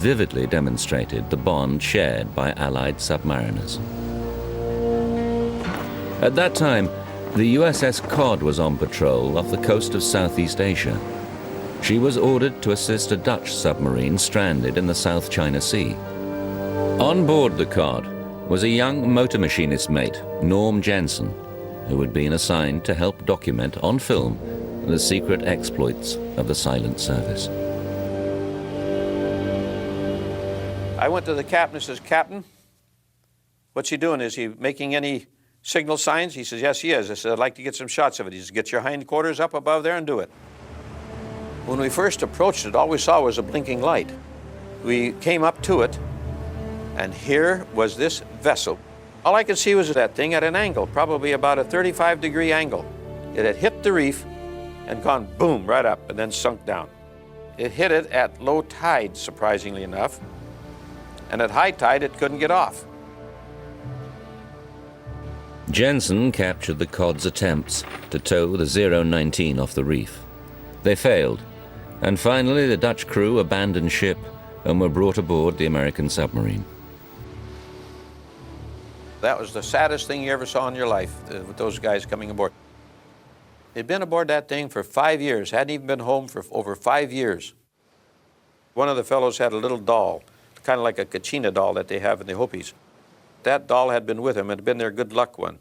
vividly demonstrated the bond shared by Allied submariners. At that time, the USS Cod was on patrol off the coast of Southeast Asia. She was ordered to assist a Dutch submarine stranded in the South China Sea. On board the Cod was a young motor machinist mate, Norm Jensen, who had been assigned to help document on film the secret exploits of the silent service. I went to the captain and says, "Captain, what's he doing? Is he making any signal signs?" He says, "Yes, he is." I said, "I'd like to get some shots of it." He says, "Get your hindquarters up above there and do it." When we first approached it, all we saw was a blinking light. We came up to it, and here was this vessel. All I could see was that thing at an angle, probably about a 35-degree angle. It had hit the reef and gone boom right up and then sunk down. It hit it at low tide, surprisingly enough, and at high tide it couldn't get off. Jensen captured the Cod's attempts to tow the 019 off the reef. They failed, and finally the Dutch crew abandoned ship and were brought aboard the American submarine. That was the saddest thing you ever saw in your life, with those guys coming aboard. They'd been aboard that thing for 5 years, hadn't even been home for over 5 years. One of the fellows had a little doll, kind of like a Kachina doll that they have in the Hopis. That doll had been with him, had been their good luck one.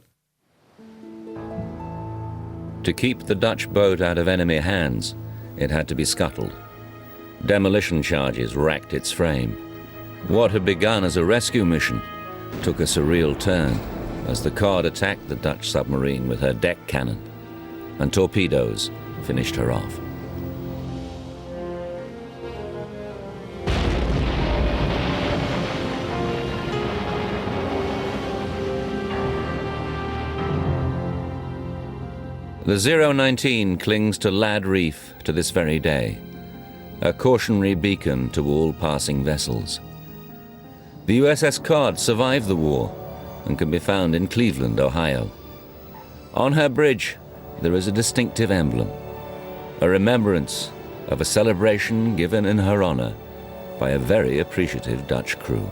To keep the Dutch boat out of enemy hands, it had to be scuttled. Demolition charges racked its frame. What had begun as a rescue mission took a surreal turn as the Cod attacked the Dutch submarine with her deck cannon, and torpedoes finished her off. The 019 clings to Ladd Reef to this very day, a cautionary beacon to all passing vessels. The USS Cod survived the war and can be found in Cleveland, Ohio. On her bridge, there is a distinctive emblem, a remembrance of a celebration given in her honor by a very appreciative Dutch crew.